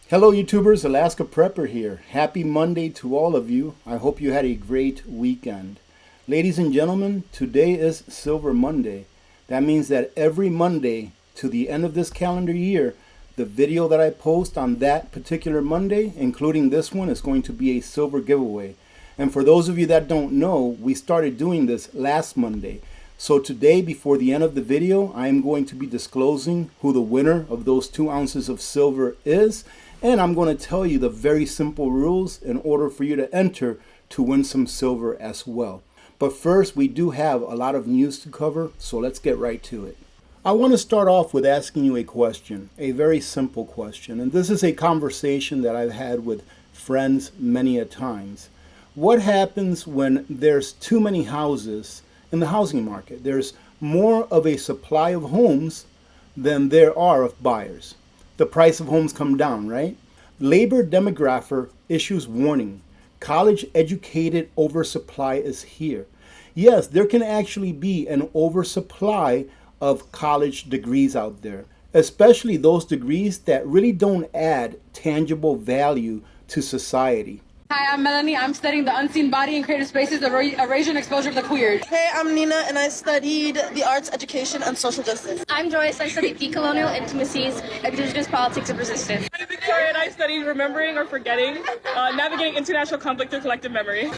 Hello YouTubers, Alaska Prepper here. Happy Monday to all of you. I hope you had a great weekend. Ladies and gentlemen, today is Silver Monday. That means that every Monday to the end of this calendar year, the video that I post on that particular Monday, including this one, is going to be a silver giveaway. And for those of you that don't know, we started doing this last Monday. So today, before the end of the video, I am going to be disclosing who the winner of those 2 ounces of silver is. And I'm going to tell you the very simple rules in order for you to enter to win some silver as well. But first, we do have a lot of news to cover, so let's get right to it. I want to start off with asking you a question, a very simple question. And this is a conversation that I've had with friends many a times. What happens when there's too many houses in the housing market? There's more of a supply of homes than there are of buyers. The price of homes come down, right? Labor demographer issues warning. College educated oversupply is here. Yes, there can actually be an oversupply of college degrees out there, especially those degrees that really don't add tangible value to society. Hi, I'm Melanie. I'm studying the unseen body in creative spaces, erasure and exposure of the queer. Hey, I'm Nina, and I studied the arts, education, and social justice. I'm Joyce. I studied decolonial intimacies, indigenous politics, and resistance. I'm Victoria, and I studied remembering or forgetting, navigating international conflict through collective memory.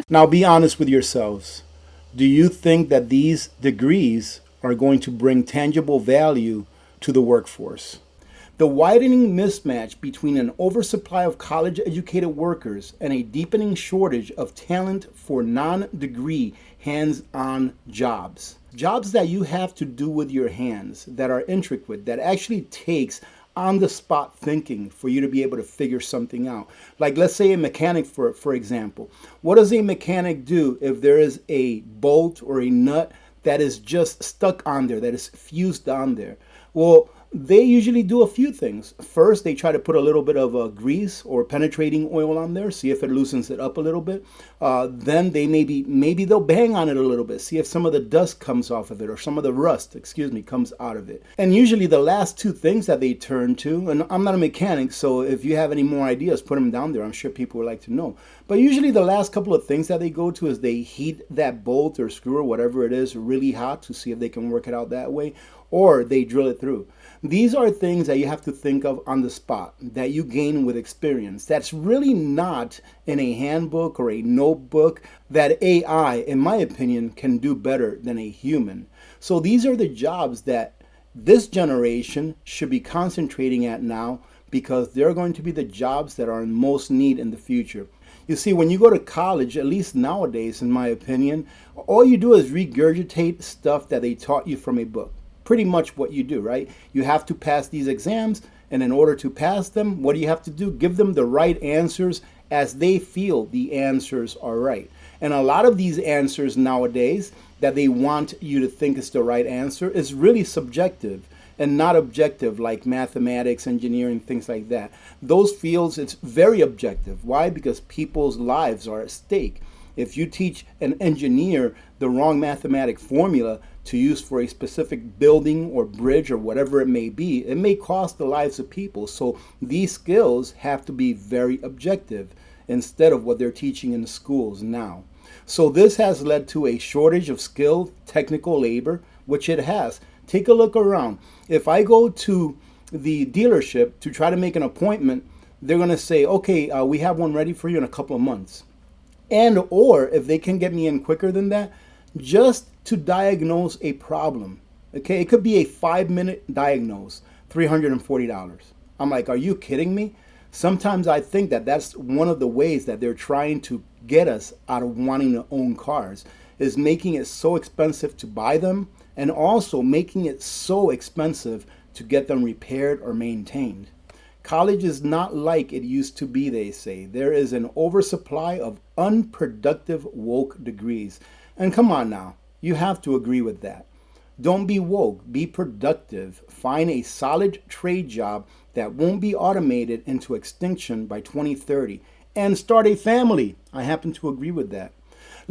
Now be honest with yourselves. Do you think that these degrees are going to bring tangible value to the workforce? The widening mismatch between an oversupply of college-educated workers and a deepening shortage of talent for non-degree hands-on jobs. Jobs that you have to do with your hands, that are intricate, that actually takes on-the-spot thinking for you to be able to figure something out. Like, let's say a mechanic, for example. What does a mechanic do if there is a bolt or a nut that is just stuck on there, that is fused on there? Well, they usually do a few things. First, they try to put a little bit of grease or penetrating oil on there, see if it loosens it up a little bit. Then they maybe they'll bang on it a little bit, see if some of the dust comes off of it, or some of the rust, comes out of it. And usually the last 2 things that they turn to, and I'm not a mechanic, so if you have any more ideas, put them down there. I'm sure people would like to know. But usually the last couple of things that they go to is they heat that bolt or screw or whatever it is really hot to see if they can work it out that way, or they drill it through. These are things that you have to think of on the spot, that you gain with experience. That's really not in a handbook or a notebook that AI, in my opinion, can do better than a human. So these are the jobs that this generation should be concentrating at now, because they're going to be the jobs that are in most need in the future. You see, when you go to college, at least nowadays, in my opinion, all you do is regurgitate stuff that they taught you from a book. Pretty much what you do, right? You have to pass these exams, and in order to pass them, what do you have to do? Give them the right answers as they feel the answers are right. And a lot of these answers nowadays that they want you to think is the right answer is really subjective and not objective, like mathematics, engineering, things like that. Those fields, it's very objective. Why? Because people's lives are at stake. If you teach an engineer the wrong mathematic formula to use for a specific building or bridge or whatever it may be, it may cost the lives of people. So these skills have to be very objective instead of what they're teaching in the schools now. So this has led to a shortage of skilled technical labor, which it has. Take a look around. If I go to the dealership to try to make an appointment, they're going to say, okay, we have one ready for you in a couple of months. And or if they can get me in quicker than that, just to diagnose a problem. Okay, it could be a 5-minute diagnose, $340. I'm like, are you kidding me? Sometimes I think that that's one of the ways that they're trying to get us out of wanting to own cars, is making it so expensive to buy them, and also making it so expensive to get them repaired or maintained. College is not like it used to be, they say. There is an oversupply of unproductive woke degrees. And come on now, you have to agree with that. Don't be woke, be productive. Find a solid trade job that won't be automated into extinction by 2030. And start a family. I happen to agree with that.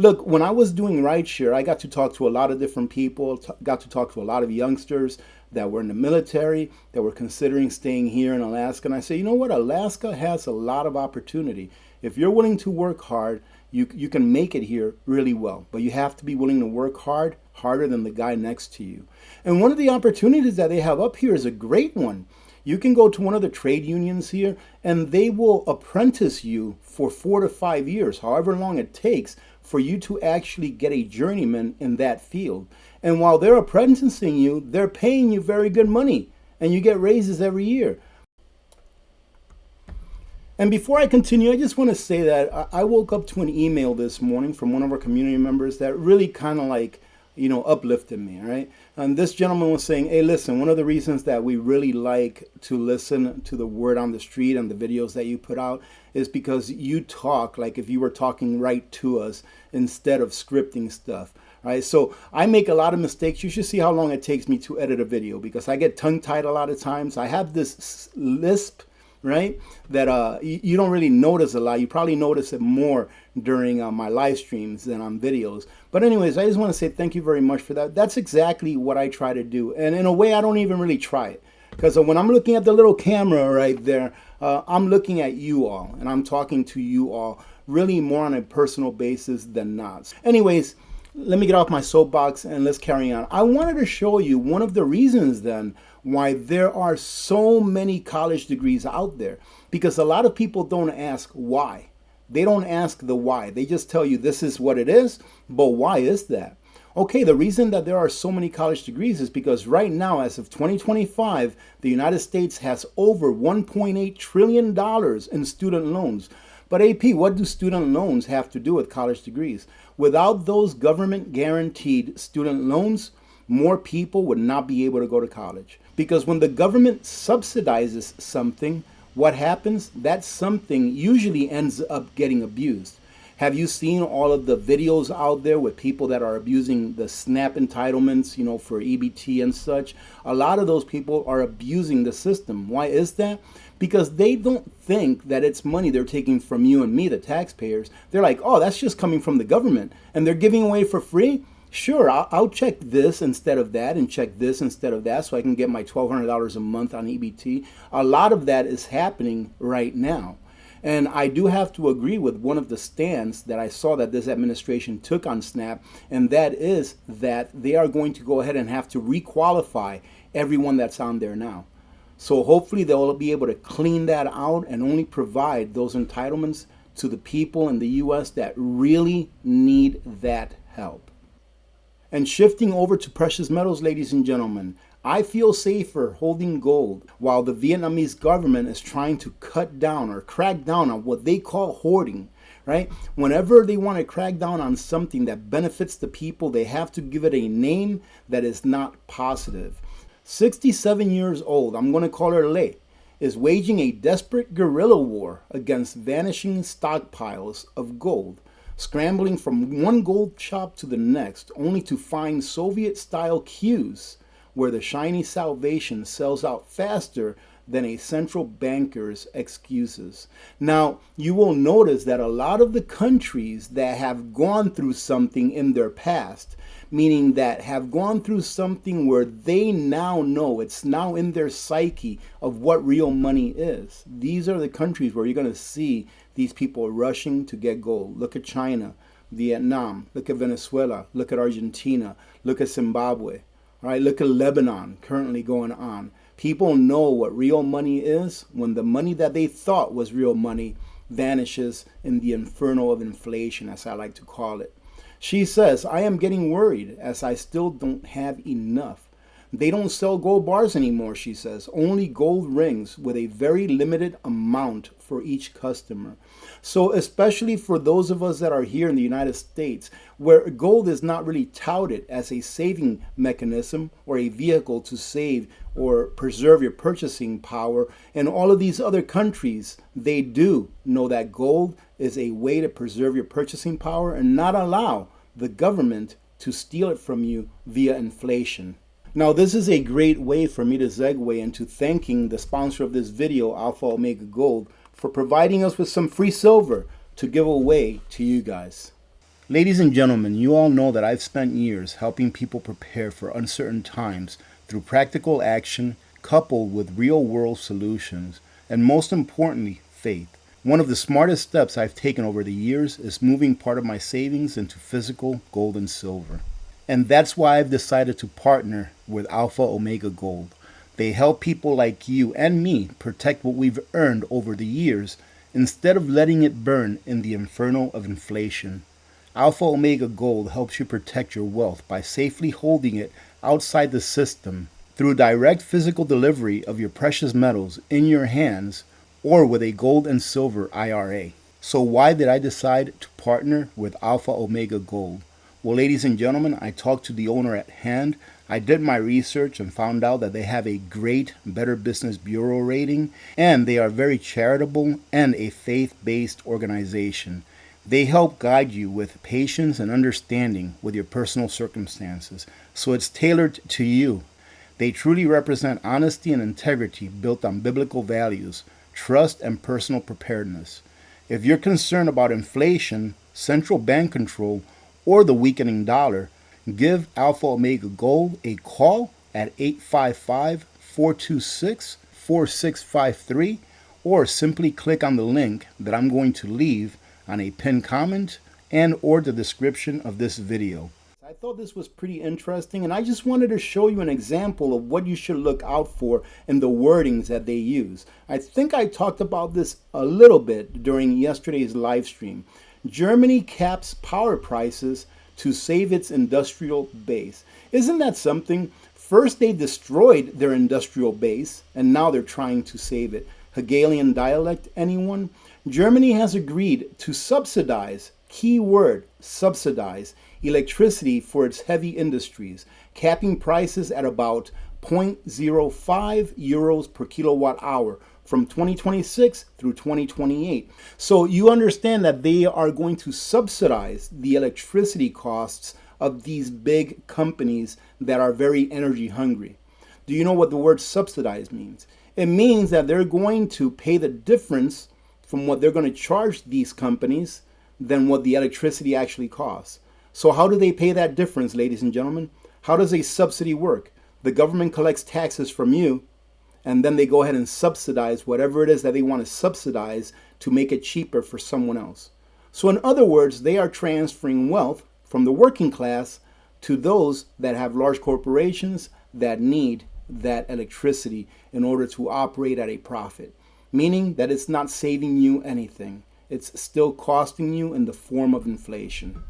Look, when I was doing rideshare, I got to talk to a lot of different people, got to talk to a lot of youngsters that were in the military, that were considering staying here in Alaska. And I say, you know what? Alaska has a lot of opportunity. If you're willing to work hard, you can make it here really well. But you have to be willing to work hard, harder than the guy next to you. And one of the opportunities that they have up here is a great one. You can go to one of the trade unions here and they will apprentice you for 4 to 5 years, however long it takes for you to actually get a journeyman in that field. And while they're apprenticing you, they're paying you very good money and you get raises every year. And before I continue, I just want to say that I woke up to an email this morning from one of our community members that really kind of like, uplifted me, right? And this gentleman was saying, hey, listen, one of the reasons that we really like to listen to the word on the street and the videos that you put out is because you talk like if you were talking right to us instead of scripting stuff, right? So I make a lot of mistakes. You should see how long it takes me to edit a video because I get tongue-tied a lot of times. I have this lisp, right, that you don't really notice a lot. You probably notice it more during my live streams than on videos. But anyways, I just want to say thank you very much for that. That's exactly what I try to do. And in a way, I don't even really try it. Because when I'm looking at the little camera right there, I'm looking at you all. And I'm talking to you all really more on a personal basis than not. Anyways, let me get off my soapbox and let's carry on. I wanted to show you one of the reasons then why there are so many college degrees out there. Because a lot of people don't ask why. They don't ask the why. They just tell you this is what it is, but why is that? Okay, the reason that there are so many college degrees is because right now, as of 2025, the United States has over $1.8 trillion in student loans. But AP, what do student loans have to do with college degrees? Without those government guaranteed student loans, more people would not be able to go to college. Because when the government subsidizes something, what happens? That something usually ends up getting abused. Have you seen all of the videos out there with people that are abusing the SNAP entitlements, for EBT and such? A lot of those people are abusing the system. Why is that? Because they don't think that it's money they're taking from you and me, the taxpayers. They're like, oh, that's just coming from the government and they're giving away for free? Sure, I'll check this instead of that and check this instead of that so I can get my $1,200 a month on EBT. A lot of that is happening right now. And I do have to agree with one of the stands that I saw that this administration took on SNAP, and that is that they are going to go ahead and have to requalify everyone that's on there now. So hopefully they'll be able to clean that out and only provide those entitlements to the people in the U.S. that really need that help. And shifting over to precious metals, ladies and gentlemen, I feel safer holding gold while the Vietnamese government is trying to cut down or crack down on what they call hoarding, right? Whenever they want to crack down on something that benefits the people, they have to give it a name that is not positive. 67 years old, I'm going to call her Lei, is waging a desperate guerrilla war against vanishing stockpiles of gold, scrambling from one gold shop to the next, only to find Soviet-style queues where the shiny salvation sells out faster than a central banker's excuses. Now, you will notice that a lot of the countries that have gone through something in their past, meaning that have gone through something where they now know, it's now in their psyche of what real money is. These are the countries where you're going to see these people rushing to get gold. Look at China, Vietnam, look at Venezuela, look at Argentina, look at Zimbabwe, all right, look at Lebanon currently going on. People know what real money is when the money that they thought was real money vanishes in the inferno of inflation, as I like to call it. She says, I am getting worried as I still don't have enough. They don't sell gold bars anymore, she says, only gold rings with a very limited amount for each customer. So especially for those of us that are here in the United States, where gold is not really touted as a saving mechanism or a vehicle to save or preserve your purchasing power, in all of these other countries, they do know that gold is a way to preserve your purchasing power and not allow the government to steal it from you via inflation. Now, this is a great way for me to segue into thanking the sponsor of this video, Alpha Omega Gold, for providing us with some free silver to give away to you guys. Ladies and gentlemen, you all know that I've spent years helping people prepare for uncertain times through practical action coupled with real-world solutions, and most importantly, faith. One of the smartest steps I've taken over the years is moving part of my savings into physical gold and silver. And that's why I've decided to partner with Alpha Omega Gold. They help people like you and me protect what we've earned over the years instead of letting it burn in the inferno of inflation. Alpha Omega Gold helps you protect your wealth by safely holding it outside the system through direct physical delivery of your precious metals in your hands or with a gold and silver IRA. So why did I decide to partner with Alpha Omega Gold? Well, ladies and gentlemen, I talked to the owner at hand. I did my research and found out that they have a great Better Business Bureau rating, and they are very charitable and a faith-based organization. They help guide you with patience and understanding with your personal circumstances, so it's tailored to you. They truly represent honesty and integrity built on biblical values, trust, and personal preparedness. If you're concerned about inflation, central bank control, or the weakening dollar, give Alpha Omega Gold a call at 855-426-4653 or simply click on the link that I'm going to leave on a pinned comment and or the description of this video. I thought this was pretty interesting, and I just wanted to show you an example of what you should look out for in the wordings that they use. I think I talked about this a little bit during yesterday's live stream. Germany caps power prices to save its industrial base. Isn't that something? First they destroyed their industrial base, and now they're trying to save it. Hegelian dialect, anyone? Germany has agreed to subsidize, keyword, subsidize, electricity for its heavy industries, capping prices at about 0.05 euros per kilowatt hour from 2026 through 2028. So you understand that they are going to subsidize the electricity costs of these big companies that are very energy hungry. Do you know what the word subsidize means? It means that they're going to pay the difference from what they're going to charge these companies than what the electricity actually costs. So how do they pay that difference, ladies and gentlemen? How does a subsidy work? The government collects taxes from you, and then they go ahead and subsidize whatever it is that they want to subsidize to make it cheaper for someone else. So in other words, they are transferring wealth from the working class to those that have large corporations that need that electricity in order to operate at a profit. Meaning that it's not saving you anything. It's still costing you in the form of inflation.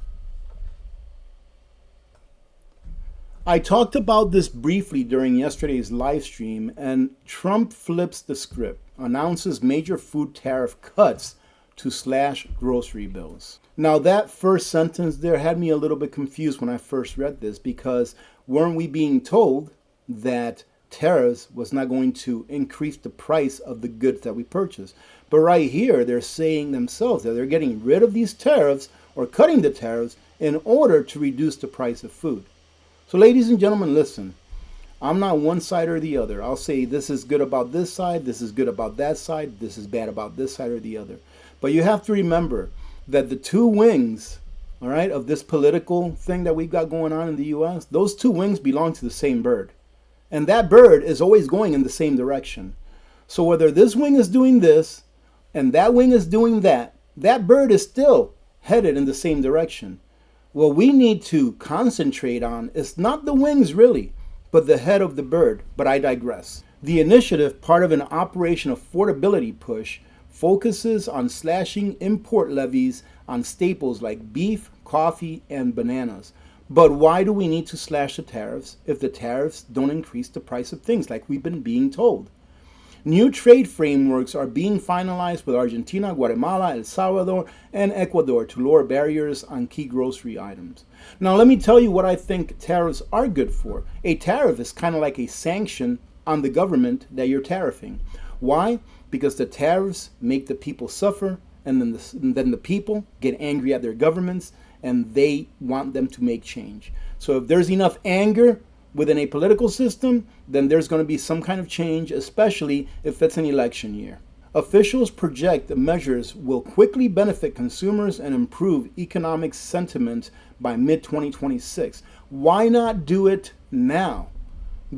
I talked about this briefly during yesterday's live stream, and Trump flips the script, announces major food tariff cuts to slash grocery bills. Now that first sentence there had me a little bit confused when I first read this, because weren't we being told that tariffs was not going to increase the price of the goods that we purchase? But right here they're saying themselves that they're getting rid of these tariffs or cutting the tariffs in order to reduce the price of food. So ladies and gentlemen, listen, I'm not one side or the other. I'll say this is good about this side, this is good about that side, this is bad about this side or the other. But you have to remember that the two wings, all right, of this political thing that we've got going on in the U.S., those two wings belong to the same bird. And that bird is always going in the same direction. So whether this wing is doing this and that wing is doing that, that bird is still headed in the same direction. What we need to concentrate on is not the wings really, but the head of the bird. But I digress. The initiative, part of an Operation Affordability push, focuses on slashing import levies on staples like beef, coffee, and bananas. But why do we need to slash the tariffs if the tariffs don't increase the price of things like we've been being told? New trade frameworks are being finalized with Argentina, Guatemala, El Salvador, and Ecuador to lower barriers on key grocery items. Now, let me tell you what I think tariffs are good for. A tariff is kind of like a sanction on the government that you're tariffing. Why? Because the tariffs make the people suffer, and then the people get angry at their governments, and they want them to make change. So if there's enough anger within a political system, then there's going to be some kind of change, especially if it's an election year. Officials project the measures will quickly benefit consumers and improve economic sentiment by mid-2026. Why not do it now?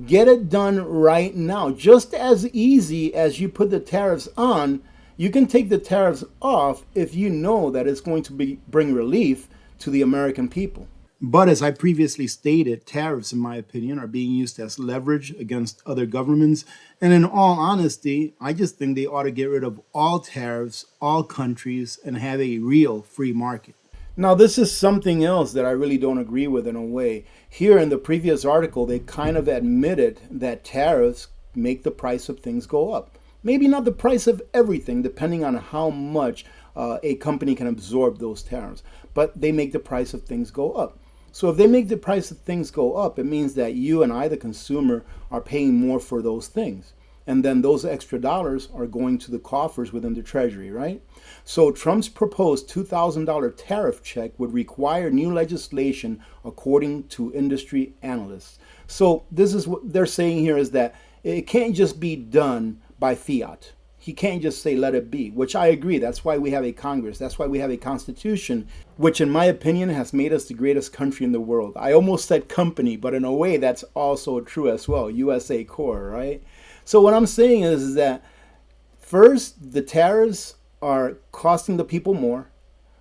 Get it done right now. Just as easy as you put the tariffs on, you can take the tariffs off if you know that it's going to bring relief to the American people. But as I previously stated, tariffs, in my opinion, are being used as leverage against other governments. And in all honesty, I just think they ought to get rid of all tariffs, all countries, and have a real free market. Now, this is something else that I really don't agree with in a way. Here in the previous article, they kind of admitted that tariffs make the price of things go up. Maybe not the price of everything, depending on how much a company can absorb those tariffs, but they make the price of things go up. So if they make the price of things go up, it means that you and I, the consumer, are paying more for those things. And then those extra dollars are going to the coffers within the Treasury, right? So Trump's proposed $2,000 tariff check would require new legislation, according to industry analysts. So this is what they're saying here, is that it can't just be done by fiat. He can't just say, let it be, which I agree. That's why we have a Congress. That's why we have a Constitution, which in my opinion has made us the greatest country in the world. I almost said company, but in a way that's also true as well. USA core, right? So what I'm saying is that first, the tariffs are costing the people more.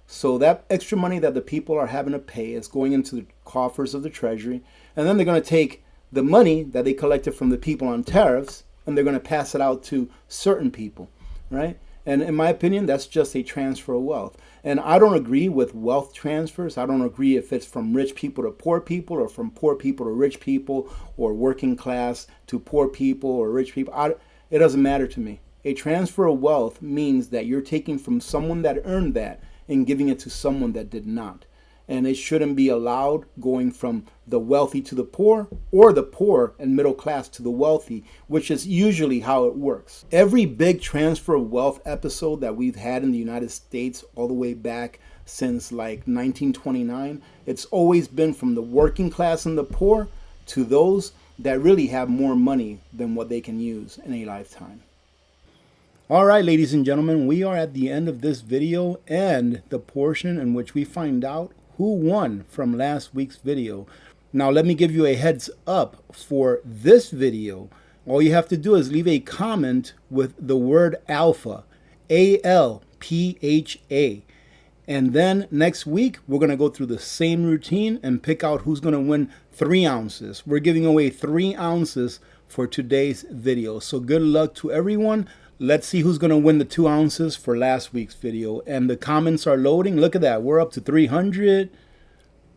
So that extra money that the people are having to pay is going into the coffers of the Treasury. And then they're going to take the money that they collected from the people on tariffs, and they're going to pass it out to certain people, right? And in my opinion, that's just a transfer of wealth. And I don't agree with wealth transfers. I don't agree if it's from rich people to poor people, or from poor people to rich people, or working class to poor people or rich people. It doesn't matter to me. A transfer of wealth means that you're taking from someone that earned that and giving it to someone that did not. And it shouldn't be allowed going from the wealthy to the poor, or the poor and middle class to the wealthy, which is usually how it works. Every big transfer of wealth episode that we've had in the United States all the way back since like 1929, it's always been from the working class and the poor to those that really have more money than what they can use in a lifetime. All right, ladies and gentlemen, we are at the end of this video and the portion in which we find out who won from last week's video. Now, let me give you a heads up for this video. All you have to do is leave a comment with the word alpha, A-L-P-H-A. And then next week, we're going to go through the same routine and pick out who's going to win 3 ounces. We're giving away 3 ounces for today's video. So good luck to everyone. Let's see who's going to win the 2 ounces for last week's video. And the comments are loading. Look at that. We're up to 300,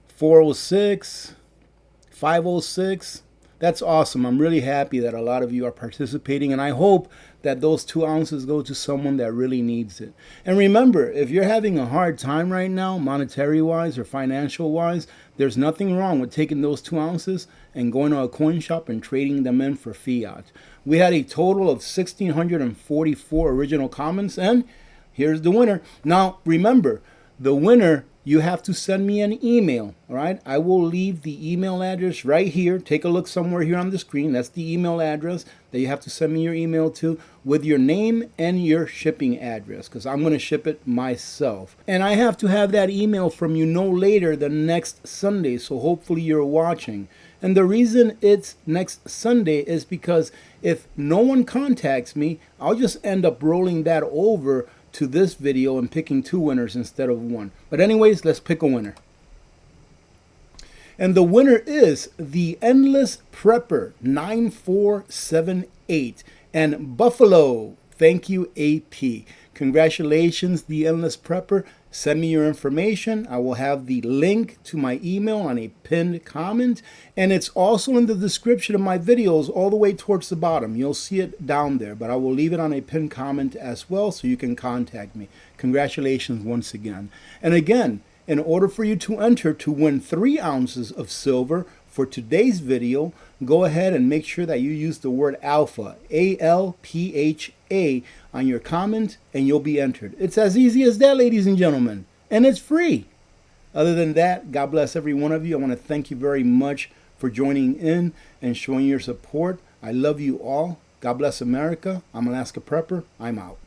406, 506. That's awesome. I'm really happy that a lot of you are participating. And I hope that those 2 ounces go to someone that really needs it. And remember, if you're having a hard time right now, monetary-wise or financial-wise, there's nothing wrong with taking those 2 ounces and going to a coin shop and trading them in for fiat. We had a total of 1,644 original comments, and here's the winner. Now, remember, the winner, you have to send me an email, all right? I will leave the email address right here. Take a look somewhere here on the screen. That's the email address that you have to send me your email to, with your name and your shipping address, because I'm going to ship it myself. And I have to have that email from you no later than next Sunday, so hopefully you're watching. And the reason it's next Sunday is because if no one contacts me, I'll just end up rolling that over to this video and picking 2 winners instead of 1. But anyways, let's pick a winner. And the winner is the Endless Prepper 9478 and Buffalo. Thank you, AP. Congratulations, the Endless Prepper. Send me your information. I will have the link to my email on a pinned comment. And it's also in the description of my videos all the way towards the bottom. You'll see it down there, but I will leave it on a pinned comment as well so you can contact me. Congratulations once again. And again, in order for you to enter to win 3 ounces of silver for today's video, go ahead and make sure that you use the word alpha, A-L-P-H-A, on your comment, and you'll be entered. It's as easy as that, ladies and gentlemen, and it's free. Other than that, God bless every one of you. I want to thank you very much for joining in and showing your support. I love you all. God bless America. I'm Alaska Prepper. I'm out.